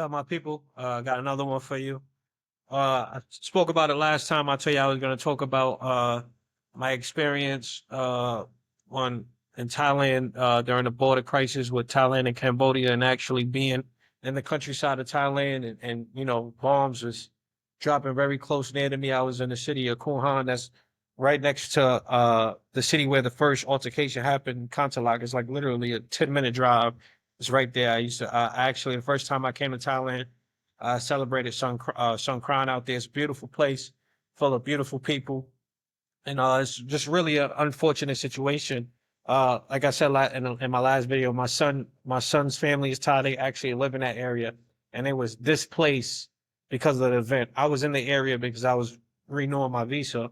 Tell my people, got another one for you. I spoke about it last time. I tell you I was going to talk about my experience on in Thailand during the border crisis with Thailand and Cambodia, and actually being in the countryside of Thailand, and bombs was dropping very close near to me. I was in the city of Kuhan, that's right next to the city where the first altercation happened. Kantalak is like literally a 10-minute drive. It's right there. I used to actually, the first time I came to Thailand, I celebrated Songkran out there. It's a beautiful place, full of beautiful people, and it's just really an unfortunate situation. Like I said in my last video, my son's family is Thai. They actually live in that area, and they was displaced because of the event. I was in the area because I was renewing my visa,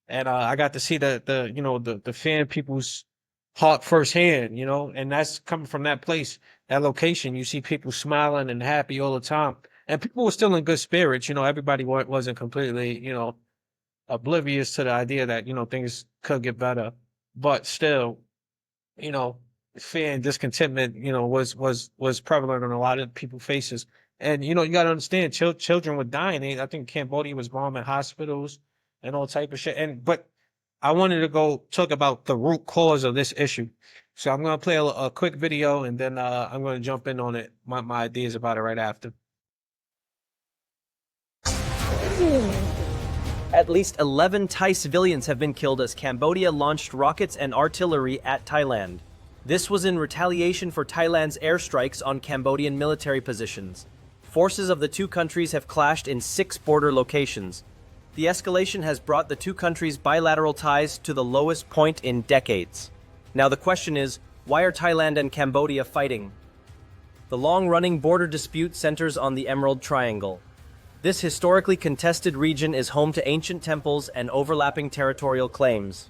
and I got to see the fan people's heart firsthand, and that's coming from that place, that location. You see people smiling and happy all the time, and people were still in good spirits. Everybody wasn't completely, oblivious to the idea that things could get better, but still, you know, fear and discontentment, was prevalent on a lot of people's faces. And you got to understand, children were dying. I think Cambodia was bombing hospitals and all type of shit. But I wanted to go talk about the root cause of this issue. So I'm gonna play a quick video, and then I'm gonna jump in on it, my ideas about it right after. At least 11 Thai civilians have been killed as Cambodia launched rockets and artillery at Thailand. This was in retaliation for Thailand's airstrikes on Cambodian military positions. Forces of the two countries have clashed in 6 border locations. The escalation has brought the two countries' bilateral ties to the lowest point in decades. Now the question is, why are Thailand and Cambodia fighting? The long-running border dispute centers on the Emerald Triangle. This historically contested region is home to ancient temples and overlapping territorial claims.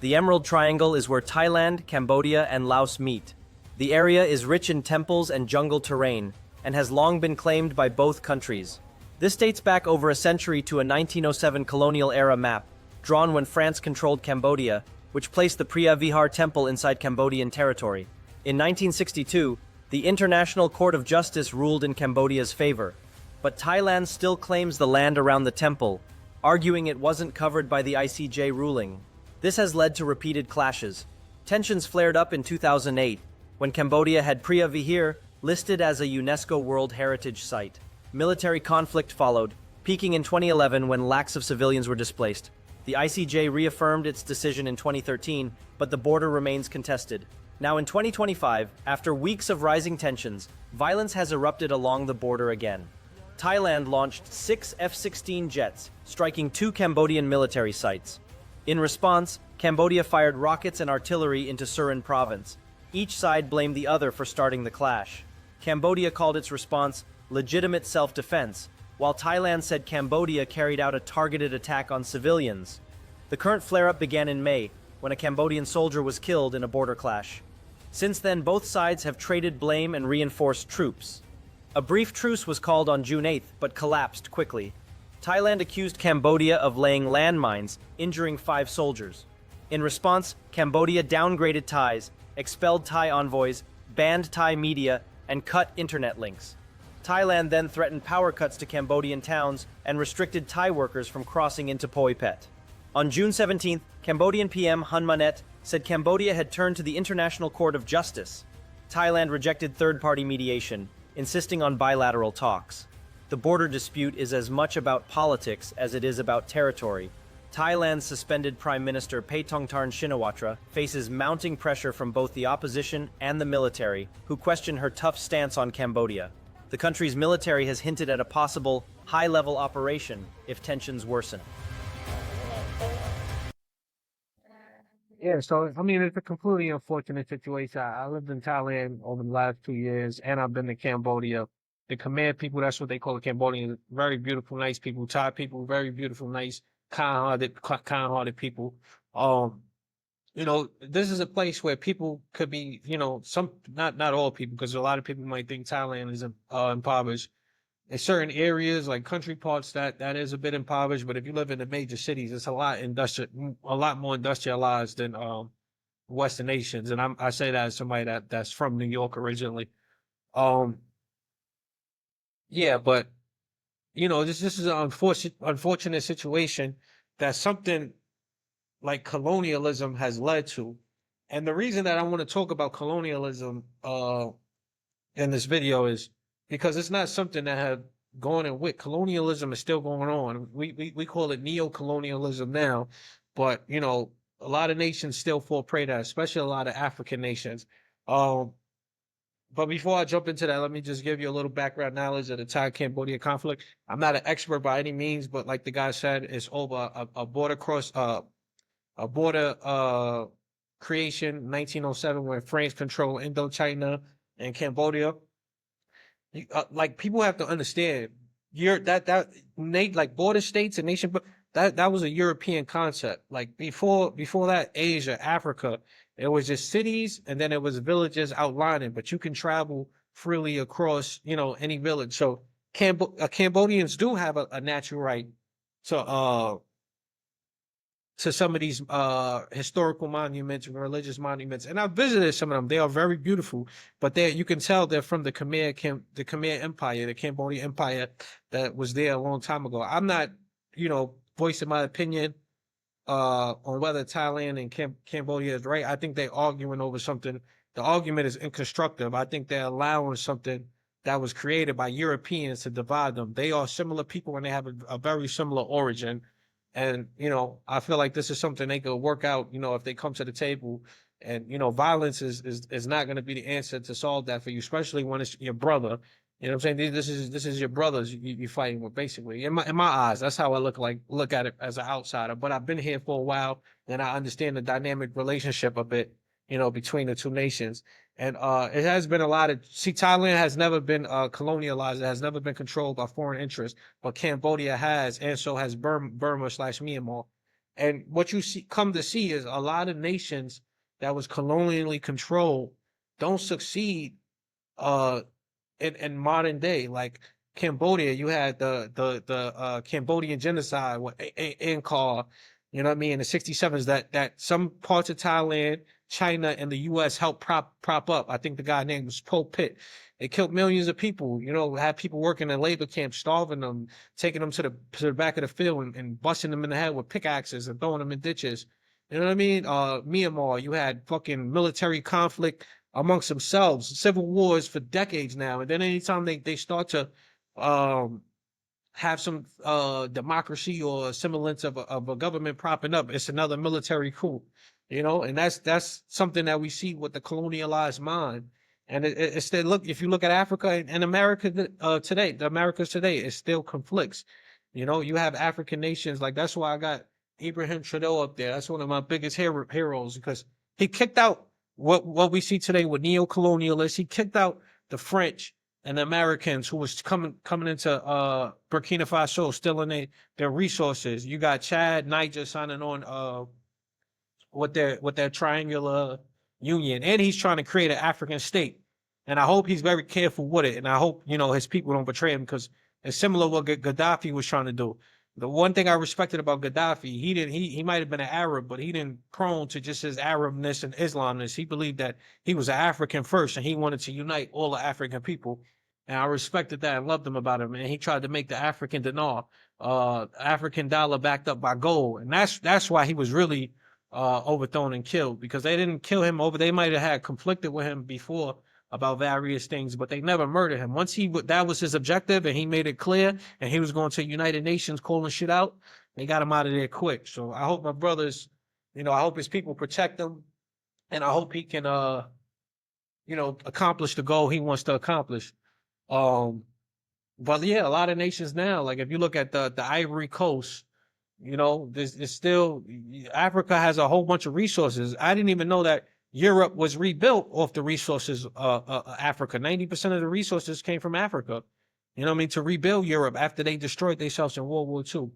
The Emerald Triangle is where Thailand, Cambodia, and Laos meet. The area is rich in temples and jungle terrain, and has long been claimed by both countries. This dates back over a century to a 1907 colonial-era map, drawn when France controlled Cambodia, which placed the Preah Vihar Temple inside Cambodian territory. In 1962, the International Court of Justice ruled in Cambodia's favor, but Thailand still claims the land around the temple, arguing it wasn't covered by the ICJ ruling. This has led to repeated clashes. Tensions flared up in 2008, when Cambodia had Preah Vihar listed as a UNESCO World Heritage Site. Military conflict followed, peaking in 2011 when lakhs of civilians were displaced. The ICJ reaffirmed its decision in 2013, but the border remains contested. Now in 2025, after weeks of rising tensions, violence has erupted along the border again. Thailand launched 6 F-16 jets, striking 2 Cambodian military sites. In response, Cambodia fired rockets and artillery into Surin province. Each side blamed the other for starting the clash. Cambodia called its response legitimate self-defense, while Thailand said Cambodia carried out a targeted attack on civilians. The current flare-up began in May, when a Cambodian soldier was killed in a border clash. Since then, both sides have traded blame and reinforced troops. A brief truce was called on June 8th, but collapsed quickly. Thailand accused Cambodia of laying landmines, injuring 5 soldiers. In response, Cambodia downgraded ties, expelled Thai envoys, banned Thai media, and cut internet links. Thailand then threatened power cuts to Cambodian towns and restricted Thai workers from crossing into Phuket. On June 17th, Cambodian PM Hun Manet said Cambodia had turned to the International Court of Justice. Thailand rejected third-party mediation, insisting on bilateral talks. The border dispute is as much about politics as it is about territory. Thailand's suspended Prime Minister Paetongtarn Shinawatra faces mounting pressure from both the opposition and the military, who question her tough stance on Cambodia. The country's military has hinted at a possible high-level operation if tensions worsen. Yeah, so I mean, it's a completely unfortunate situation. I lived in Thailand over the last 2 years, and I've been to Cambodia. The Khmer people, that's what they call the Cambodians, very beautiful, nice people. Thai people, very beautiful, nice, kind-hearted people. This is a place where people could be, not all people, because a lot of people might think Thailand is impoverished. In certain areas, like country parts, that is a bit impoverished. But if you live in the major cities, it's a lot more industrialized Western nations, and I say that as somebody that's from New York originally. Um, yeah, but this is an unfortunate situation that something like colonialism has led to. And the reason that I want to talk about colonialism in this video is because it's not something that had gone and with. Colonialism is still going on. We call it neo-colonialism now, but a lot of nations still fall prey to that, especially a lot of African nations. Um, but before I jump into that, let me just give you a little background knowledge of the Thai Cambodia conflict. I'm not an expert by any means, but like the guy said, it's over a border cross a border creation 1907 when France controlled Indochina and Cambodia. Like people have to understand, you're like border states and nation, but that was a European concept. Like before that, Asia, Africa, it was just cities and then it was villages outlining, but you can travel freely across, any village. So Cambodians do have a natural right to some of these historical monuments and religious monuments, and I've visited some of them. They are very beautiful, but you can tell they're from the Khmer Empire, the Cambodian Empire that was there a long time ago. I'm not, voicing my opinion on whether Thailand and Cambodia is right. I think they're arguing over something. The argument is inconstructive. I think they're allowing something that was created by Europeans to divide them. They are similar people and they have a very similar origin. And, I feel like this is something they could work out, if they come to the table. And, violence is not going to be the answer to solve that for you, especially when it's your brother. You know what I'm saying? This is your brothers you're fighting with, basically. In my eyes, that's how I look at it as an outsider. But I've been here for a while, and I understand the dynamic relationship a bit, between the two nations. And it has been Thailand has never been colonialized. It has never been controlled by foreign interests, but Cambodia has, and so has Burma/Myanmar. And what you come to see is a lot of nations that was colonially controlled don't succeed uh in modern day. Like Cambodia, you had the Cambodian genocide with Angkor, you know what I mean, in the 67s that some parts of Thailand, China, and the US helped prop up. I think the guy named was Pol Pot. They killed millions of people, had people working in labor camps, starving them, taking them to the back of the field and busting them in the head with pickaxes and throwing them in ditches. You know what I mean? Myanmar, you had fucking military conflict amongst themselves, civil wars for decades now. And then anytime they start to um, have some democracy or semblance of a government propping up, it's another military coup, and that's something that we see with the colonialized mind. And it's still, look, if you look at Africa and America today, the Americas today, it still conflicts. You have African nations, like that's why I got Ibrahim Trudeau up there. That's one of my biggest heroes because he kicked out what we see today with neo-colonialists. He kicked out the French and the Americans who was coming into Burkina Faso, stealing their resources. You got Chad, Niger signing on with their triangular union, and he's trying to create an African state. And I hope he's very careful with it, and I hope his people don't betray him because it's similar to what Gaddafi was trying to do. The one thing I respected about Gaddafi, he might have been an Arab, but he didn't prone to just his Arabness and Islamness. He believed that he was an African first, and he wanted to unite all the African people. And I respected that and loved him about him. And he tried to make the African dinar, African dollar backed up by gold, and that's why he was really overthrown and killed, because they didn't kill him over. They might have had conflicted with him before about various things, but they never murdered him. Once that was his objective and he made it clear and he was going to United Nations calling shit out, they got him out of there quick. So I hope my brothers, I hope his people protect him, and I hope he can, accomplish the goal he wants to accomplish. But yeah, a lot of nations now, like if you look at the Ivory Coast, there's still, Africa has a whole bunch of resources. I didn't even know that Europe was rebuilt off the resources of Africa. 90% of the resources came from Africa. You know what I mean? To rebuild Europe after they destroyed themselves in World War II.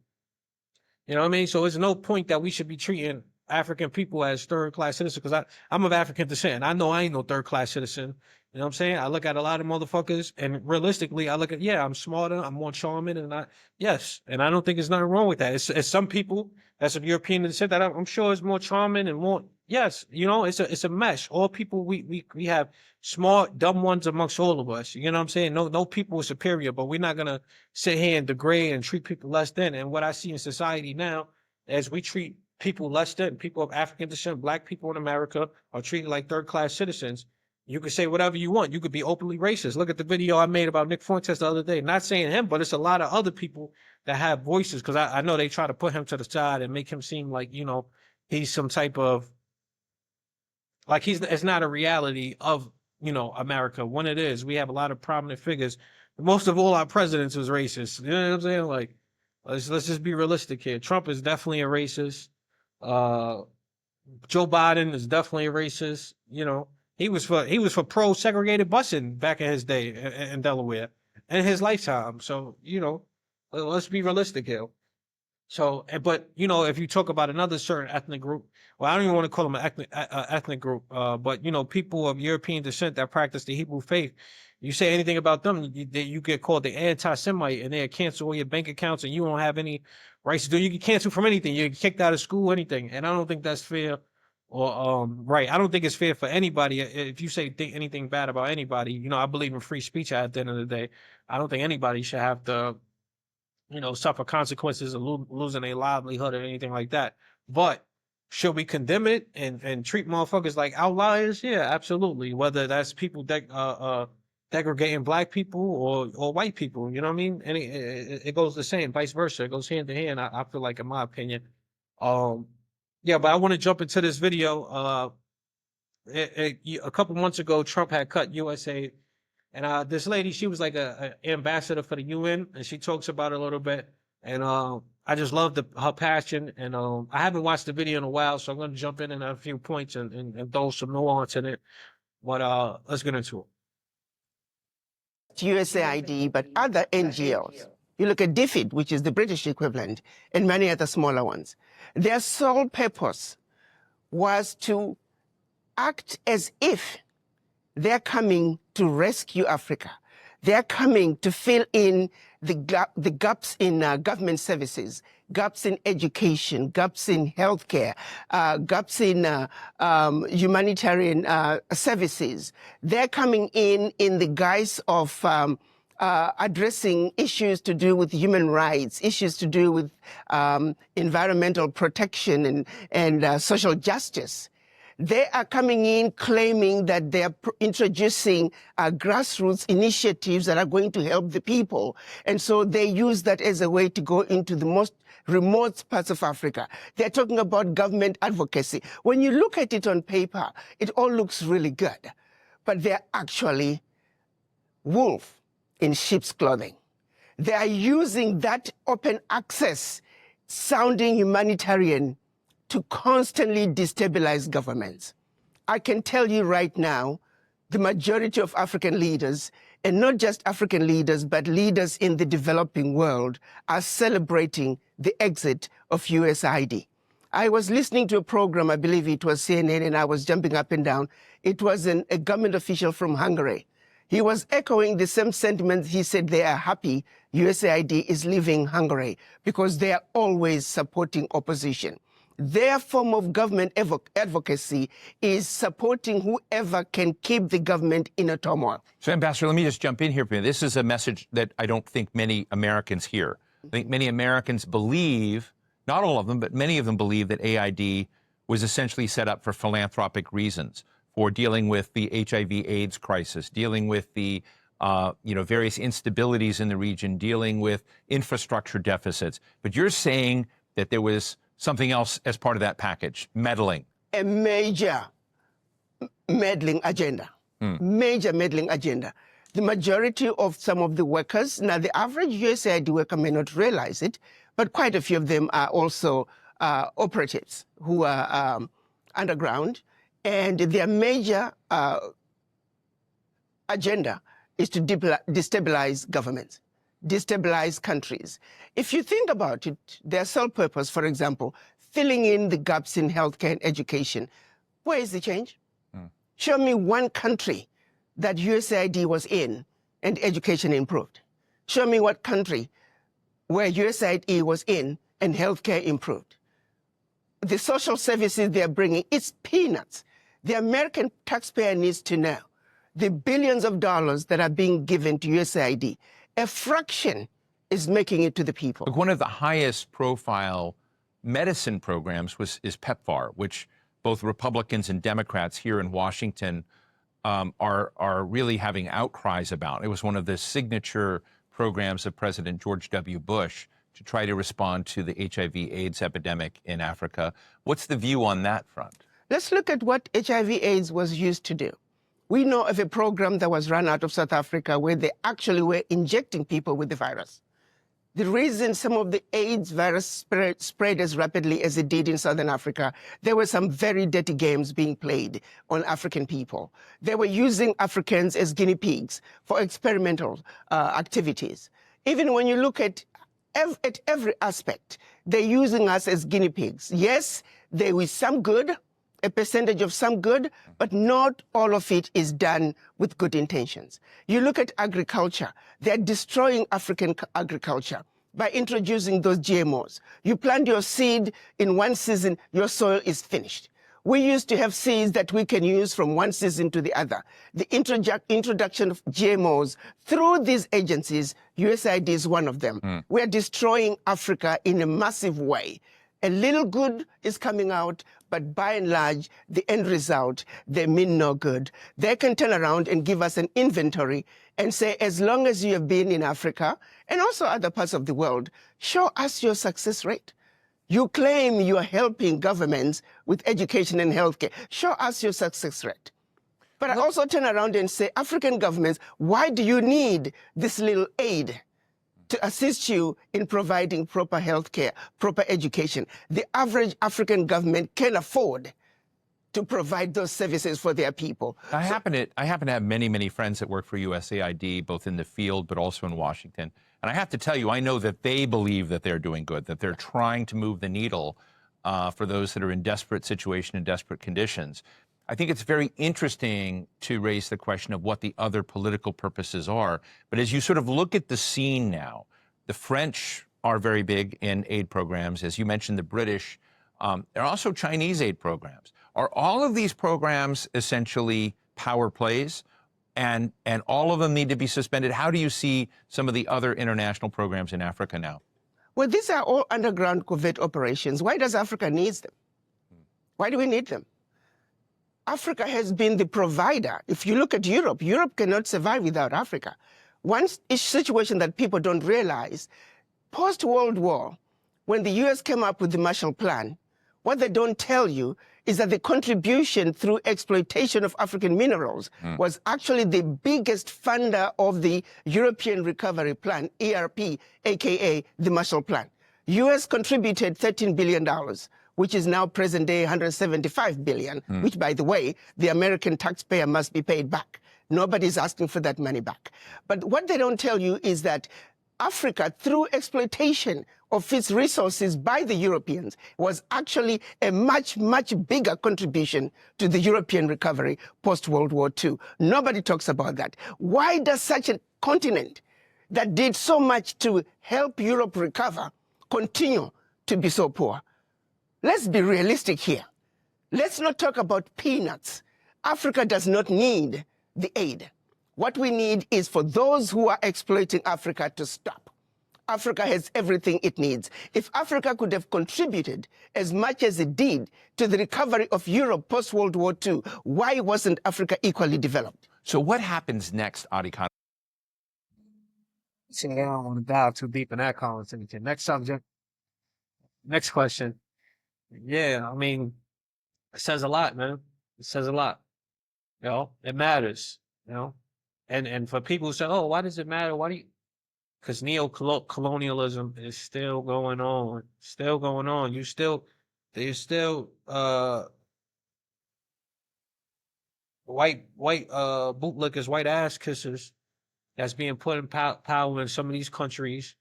You know what I mean? So there's no point that we should be treating African people as third-class citizens, because I'm of African descent. I know I ain't no third-class citizen. You know what I'm saying? I look at a lot of motherfuckers, and realistically, I look at, I'm smarter, I'm more charming, and and I don't think there's nothing wrong with that. It's some people that's of European descent that I'm sure is more charming and more Yes, it's a mesh. All people we have smart, dumb ones amongst all of us. You know what I'm saying? No people are superior, but we're not gonna sit here and degrade and treat people less than. And what I see in society now is we treat people less than. People of African descent, black people in America are treated like third class citizens. You can say whatever you want. You could be openly racist. Look at the video I made about Nick Fuentes the other day. Not saying him, but it's a lot of other people that have voices because I know they try to put him to the side and make him seem like, he's some type of like it's not a reality of America when it is. We have a lot of prominent figures. Most of all our presidents was racist. You know what I'm saying? Like let's just be realistic here. Trump is definitely a racist. Uh Joe Biden is definitely a racist. He was for pro segregated busing back in his day in Delaware in his lifetime. So, let's be realistic here. So, but if you talk about another certain ethnic group, well, I don't even want to call them an ethnic group, but people of European descent that practice the Hebrew faith, you say anything about them, you get called the anti-Semite, and they cancel all your bank accounts, and you don't have any rights to do. You get canceled from anything. You get kicked out of school, anything, and I don't think that's fair. Or right, I don't think it's fair for anybody if you say anything bad about anybody. I believe in free speech at the end of the day. I don't think anybody should have to suffer consequences of losing a livelihood or anything like that. But should we condemn it and treat motherfuckers like outliers? Yeah, absolutely. Whether that's people degrading black people or white people, you know what I mean? And it goes the same, vice versa. It goes hand to hand. I feel like, in my opinion. Yeah, but I want to jump into this video. A couple months ago, Trump had cut USA. And this lady, she was like a ambassador for the UN, and she talks about it a little bit. And I just love her passion. And I haven't watched the video in a while, so I'm going to jump in a few points and throw some nuance in it. But let's get into it. USAID, but other NGOs. You look at DFID, which is the British equivalent, and many other smaller ones. Their sole purpose was to act as if they're coming to rescue Africa. They're coming to fill in the gaps in government services, gaps in education, gaps in healthcare, gaps in humanitarian services. They're coming in the guise of addressing issues to do with human rights, issues to do with environmental protection and social justice. They are coming in claiming that they're introducing grassroots initiatives that are going to help the people. And so they use that as a way to go into the most remote parts of Africa. They're talking about government advocacy. When you look at it on paper, it all looks really good. But they're actually wolf in sheep's clothing. They are using that open access sounding humanitarian to constantly destabilize governments. I can tell you right now, the majority of African leaders, and not just African leaders, but leaders in the developing world, are celebrating the exit of USAID. I was listening to a program, I believe it was CNN, and I was jumping up and down. It was a government official from Hungary. He was echoing the same sentiments. He said they are happy USAID is leaving Hungary because they are always supporting opposition. Their form of government advocacy is supporting whoever can keep the government in a turmoil. So, Ambassador, let me just jump in here. This is a message that I don't think many Americans hear. I think many Americans believe, not all of them, but many of them believe that AID was essentially set up for philanthropic reasons, for dealing with the HIV/AIDS crisis, dealing with the various instabilities in the region, dealing with infrastructure deficits. But you're saying that there was something else as part of that package, meddling. A major meddling agenda. Major meddling agenda. The majority of some of the workers, now the average USAID worker may not realize it, but quite a few of them are also operatives who are underground, and their major agenda is to destabilize governments, destabilize countries. If you think about it, their sole purpose, for example, filling in the gaps in healthcare and education. Where is the change? Show me one country that USAID was in and education improved. Show me what country where USAID was in and healthcare improved. the social services they're bringing, it's peanuts. The American taxpayer needs to know the billions of dollars that are being given to USAID, a fraction is making it to the people. Look, one of the highest profile medicine programs is PEPFAR, which both Republicans and Democrats here in Washington are really having outcries about. It was one of the signature programs of President George W. Bush to try to respond to the HIV/AIDS epidemic in Africa. What's the view on that front? Let's look at what HIV/AIDS was used to do. We know of a program that was run out of South Africa where they actually were injecting people with the virus. The reason some of the AIDS virus spread as rapidly as it did in Southern Africa, there were some very dirty games being played on African people. They were using Africans as guinea pigs for experimental activities. Even when you look at every aspect, they're using us as guinea pigs. Yes, there is some good, a percentage of some good, but not all of it is done with good intentions. You look at agriculture, they're destroying African agriculture by introducing those GMOs. You plant your seed in one season, your soil is finished. We used to have seeds that we can use from one season to the other. The introduction of GMOs through these agencies, USAID is one of them. We're destroying Africa in a massive way. A little good is coming out, but by and large, the end result, they mean no good. They can turn around and give us an inventory and say, as long as you have been in Africa and also other parts of the world, show us your success rate. You claim you are helping governments with education and healthcare. Show us your success rate. But I also turn around and say, African governments, why do you need this little aid to assist you in providing proper health care, proper education? The average African government can afford to provide those services for their people. I happen to have many friends that work for USAID, both in the field but also in Washington. And I have to tell you, I know that they believe that they're doing good, that they're trying to move the needle for those that are in desperate situation and desperate conditions. I think it's very interesting to raise the question of what the other political purposes are. But as you sort of look at the scene now, the French are very big in aid programs. As you mentioned, the British, there are also Chinese aid programs. Are all of these programs essentially power plays, and all of them need to be suspended? How do you see some of the other international programs in Africa now? Well, these are all underground covert operations. Why does Africa need them? Why do we need them? Africa has been the provider. If you look at Europe, Europe cannot survive without Africa. One situation that people don't realize, post-World War, when the US came up with the Marshall Plan, what they don't tell you is that the contribution through exploitation of African minerals was actually the biggest funder of the European Recovery Plan, ERP, aka the Marshall Plan. US contributed $13 billion, which is now present day $175 billion, which, by the way, the American taxpayer must be paid back. Nobody's asking for that money back. But what they don't tell you is that Africa, through exploitation of its resources by the Europeans, was actually a much bigger contribution to the European recovery post-World War II. Nobody talks about that. Why does such a continent that did so much to help Europe recover continue to be so poor? Let's be realistic here. Let's not talk about peanuts. Africa does not need the aid. What we need is for those who are exploiting Africa to stop. Africa has everything it needs. If Africa could have contributed as much as it did to the recovery of Europe post-World War II, why wasn't Africa equally developed? So what happens next, Adi Khan? See, I don't want to dive too deep in that conversation. Next subject. Next question. Yeah, I mean, it says a lot, man. It says a lot. You know, it matters, you know. And for people who say, oh, why does it matter? Why do you? Because neo-colonialism is still going on. Still going on. There's still white bootlickers, white ass kissers that's being put in power in some of these countries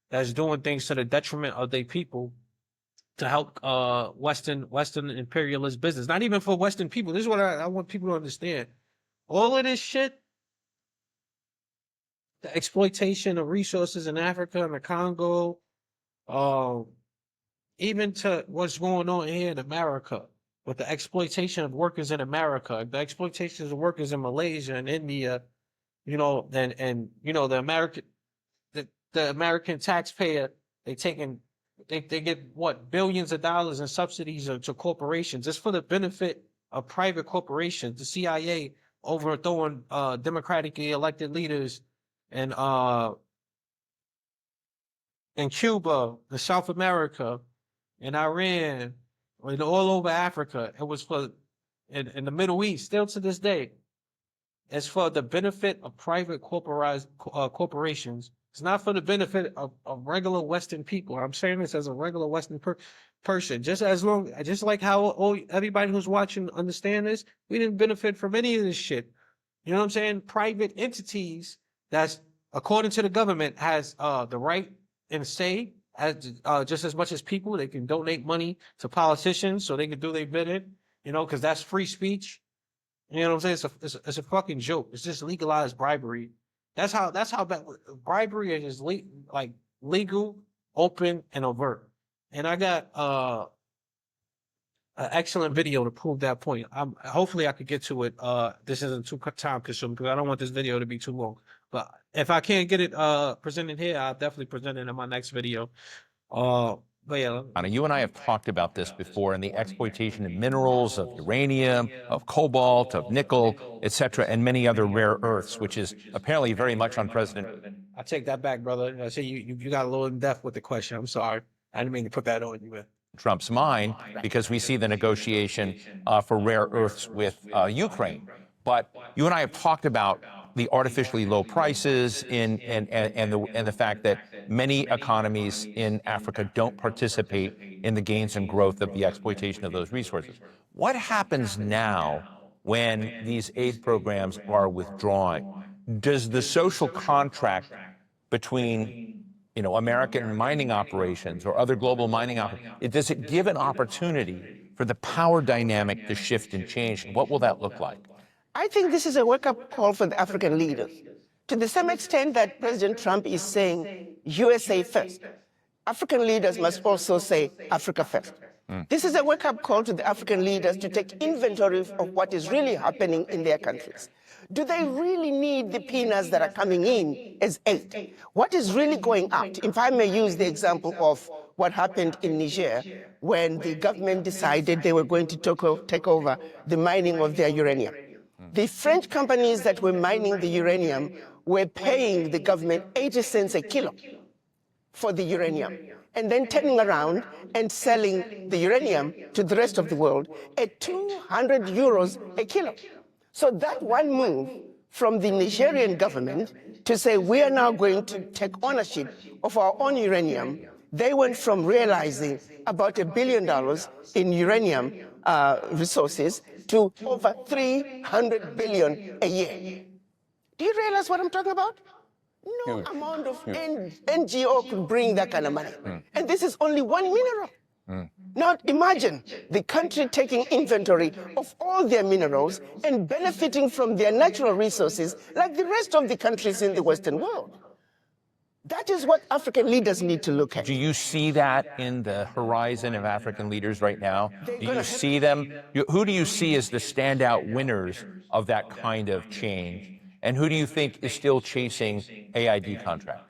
that's doing things to the detriment of their people to help Western imperialist business. Not even for Western people. This is what I want people to understand. All of this shit, the exploitation of resources in Africa and the Congo, even to what's going on here in America with the exploitation of workers in America, the exploitation of workers in Malaysia and India, and the the American taxpayer, they taking they get what billions of dollars in subsidies to corporations just for the benefit of private corporations. The CIA overthrowing democratically elected leaders and in Cuba, the South America, in Iran, and all over Africa. It was for in the Middle East, still to this day. It's for the benefit of private corporations. It's not for the benefit of regular Western people. I'm saying this as a regular Western person. Just like how everybody who's watching understand this, we didn't benefit from any of this shit. You know what I'm saying? Private entities that's according to the government has the right and say as just as much as people. They can donate money to politicians so they can do their bidding. Because that's free speech. You know what I'm saying? It's a fucking joke. It's just legalized bribery. That's how bad bribery is just like legal, open, and overt. And I got an excellent video to prove that point. Hopefully I could get to it. This isn't too time consuming because I don't want this video to be too long. But if I can't get it presented here, I'll definitely present it in my next video. But yeah. Anna, you and I have talked about this before, and the exploitation of minerals, of uranium, of cobalt, of nickel, etc., and many other rare earths, which is apparently very much on President. I take that back, brother. I say you got a little in depth with the question. I'm sorry. I didn't mean to put that on you, man. Trump's mind, because we see the negotiation for rare earths with Ukraine. But you and I have talked about the artificially low prices and the fact that many economies in Africa don't participate in the gains and growth of the exploitation of those resources. What happens now when these aid programs are withdrawing? Does the social contract between American mining operations or other global mining operations, does it give an opportunity for the power dynamic to shift and change? What will that look like? I think this is a wake-up call for the African leaders. To the same extent that President Trump is saying USA first, African leaders must also say Africa first. This is a wake-up call to the African leaders to take inventory of what is really happening in their countries. Do they really need the peanuts that are coming in as aid? What is really going out? If I may use the example of what happened in Niger when the government decided they were going to take over the mining of their uranium. The French companies that were mining the uranium were paying the government 80 cents a kilo for the uranium, and then turning around and selling the uranium to the rest of the world at 200 euros a kilo. So that one move from the Nigerian government to say we are now going to take ownership of our own uranium, they went from realizing about $1 billion in uranium resources to over 300 billion a year. Do you realize what I'm talking about? No amount of NGO could bring that kind of money. And this is only one mineral. Now imagine the country taking inventory of all their minerals and benefiting from their natural resources like the rest of the countries in the Western world. That is what African leaders need to look at. Do you see that in the horizon of African leaders right now? Do you see them? Who do you see as the standout winners of that kind of change? And who do you think is still chasing AID contracts?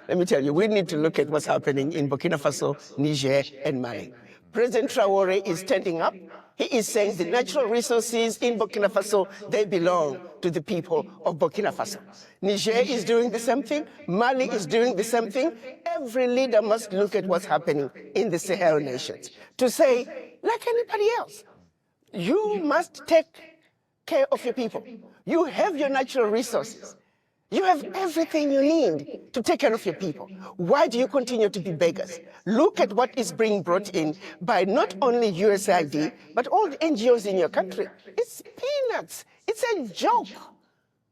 Let me tell you, we need to look at what's happening in Burkina Faso, Niger, and Mali. President Traore is standing up. He is saying the natural resources in Burkina Faso, they belong to the people of Burkina Faso. Niger is doing the same thing. Mali is doing the same thing. Every leader must look at what's happening in the Sahel nations to say, like anybody else, you must take care of your people. You have your natural resources. You have everything you need to take care of your people. Why do you continue to be beggars? Look at what is being brought in by not only USAID, but all the NGOs in your country. It's peanuts. It's a joke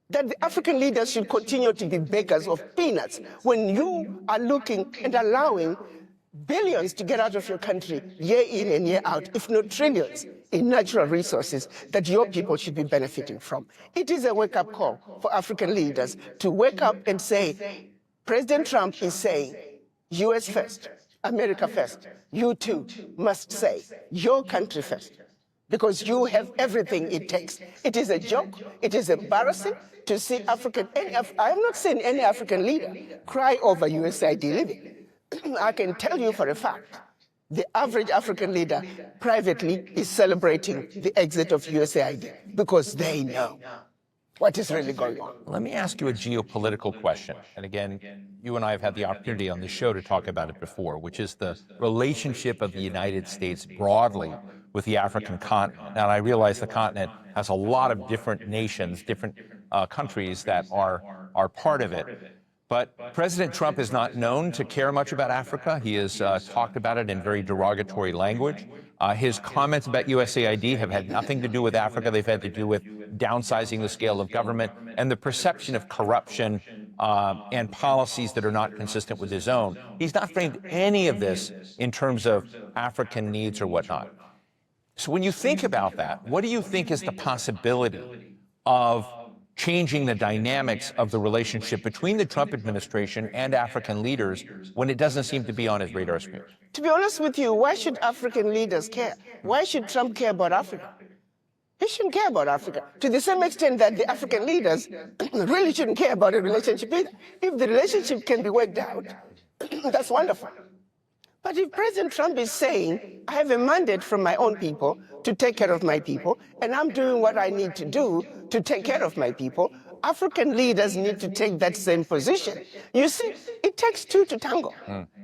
that the African leaders should continue to be beggars of peanuts when you are looking and allowing billions to get out of your country year in and year out, if not trillions, in natural resources that your people should be benefiting from. It is a wake-up call for African leaders to wake up and say, President Trump is saying, US first, America first. You too must say your country first, because you have everything it takes. It is a joke, it is embarrassing to see I have not seen any African leader cry over USAID living. I can tell you for a fact, the average African leader privately is celebrating the exit of USAID because they know what is really going on. Let me ask you a geopolitical question. And again, you and I have had the opportunity on this show to talk about it before, which is the relationship of the United States broadly with the African continent. Now, I realize the continent has a lot of different nations, different countries that are part of it. But President Trump is not known to care much about Africa. He has talked about it in very derogatory language. His comments about USAID have had nothing to do with Africa. They've had to do with downsizing the scale of government and the perception of corruption and policies that are not consistent with his own. He's not framed any of this in terms of African needs or whatnot. So when you think about that, what do you think is the possibility of changing the dynamics of the relationship between the Trump administration and African leaders when it doesn't seem to be on his radar screen? To be honest with you, why should African leaders care? Why should Trump care about Africa? He shouldn't care about Africa, to the same extent that the African leaders really shouldn't care about a relationship either. If the relationship can be worked out, that's wonderful. But if President Trump is saying, I have a mandate from my own people to take care of my people, and I'm doing what I need to do to take care of my people, African leaders need to take that same position. You see, it takes two to tango.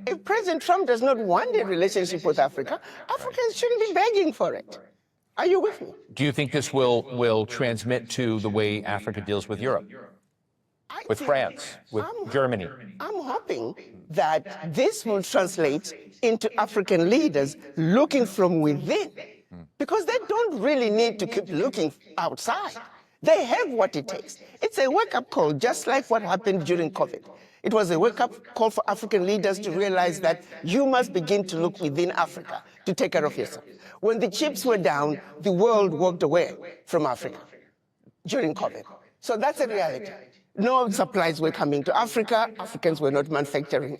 If President Trump does not want a relationship with Africa, Africans shouldn't be begging for it. Are you with me? Do you think this will transmit to the way Africa deals with Europe, with France, with Germany? I'm hoping that this will translate into African leaders looking from within, because they don't really need to keep looking outside. They have what it takes. It's a wake-up call, just like what happened during COVID. It was a wake-up call for African leaders to realize that you must begin to look within Africa to take care of yourself. When the chips were down, the world walked away from Africa during COVID. So that's a reality. No supplies were coming to Africa. Africans were not manufacturing.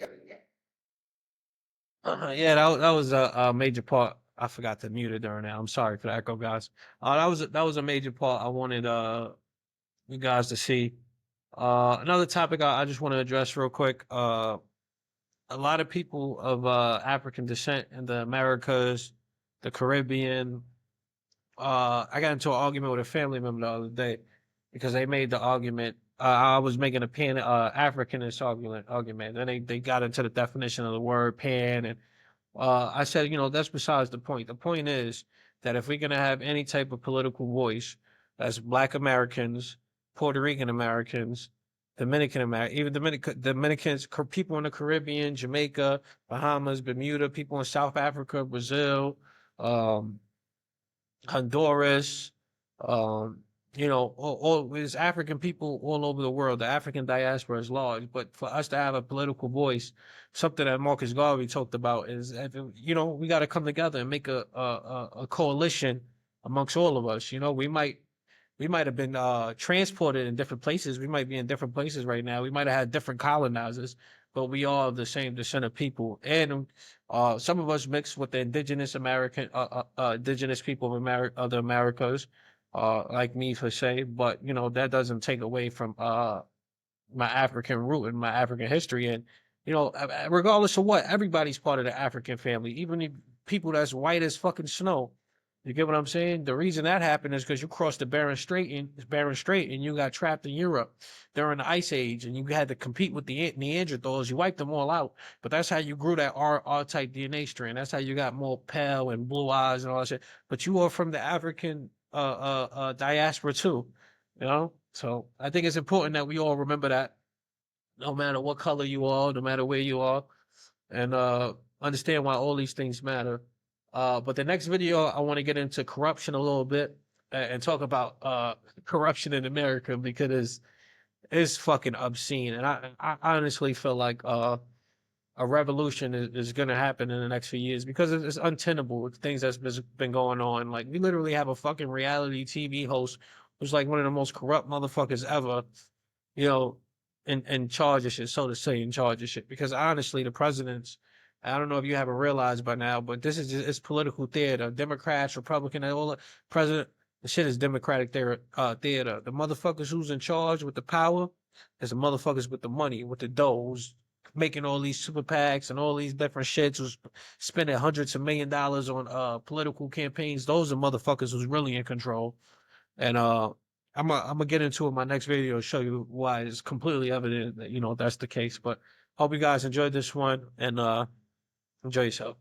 Yeah, that was a major part. I forgot to mute it during that. I'm sorry for the echo, guys. That was a major part I wanted you guys to see. Another topic I just want to address real quick. A lot of people of African descent in the Americas, the Caribbean. I got into an argument with a family member the other day because they made the argument. I was making a pan Africanist argument, and they got into the definition of the word pan, and I said, that's besides the point. The point is that if we're gonna have any type of political voice, as Black Americans, Puerto Rican Americans, Dominican Americans, even Dominicans, people in the Caribbean, Jamaica, Bahamas, Bermuda, people in South Africa, Brazil, Honduras, there's African people all over the world. The African diaspora is large, but for us to have a political voice, something that Marcus Garvey talked about is, we got to come together and make a coalition amongst all of us. We might have been transported in different places. We might be in different places right now. We might have had different colonizers, but we all have the same descent of people. And some of us mixed with the indigenous people of the Americas. Like me per se, but that doesn't take away from my African root and my African history. And regardless of what, everybody's part of the African family, even the people that's white as fucking snow. You get what I'm saying? The reason that happened is because you crossed the Bering Strait and you got trapped in Europe during the Ice Age, and you had to compete with the Neanderthals. You wiped them all out, but that's how you grew that R-type DNA strand. That's how you got more pale and blue eyes and all that shit. But you are from the African diaspora too, so I think it's important that we all remember that, no matter what color you are, no matter where you are, and understand why all these things matter. But the next video, I want to get into corruption a little bit and talk about corruption in America, because it's fucking obscene, and I honestly feel like a revolution is going to happen in the next few years, because it's untenable with things that's been going on. Like, we literally have a fucking reality TV host who's like one of the most corrupt motherfuckers ever, in charge of shit, so to say, in charge of shit. Because honestly, the presidents I don't know if you haven't realized by now, but this is just, it's political theater. Democrats, Republican, and all the president. The shit is democratic theater. The motherfuckers who's in charge with the power is the motherfuckers with the money, with the dough, who's making all these super PACs and all these different shits, who's spending hundreds of $1 millions on political campaigns. Those are motherfuckers who's really in control. And I'm gonna get into it in my next video, show you why it's completely evident that that's the case. But hope you guys enjoyed this one and enjoy yourself.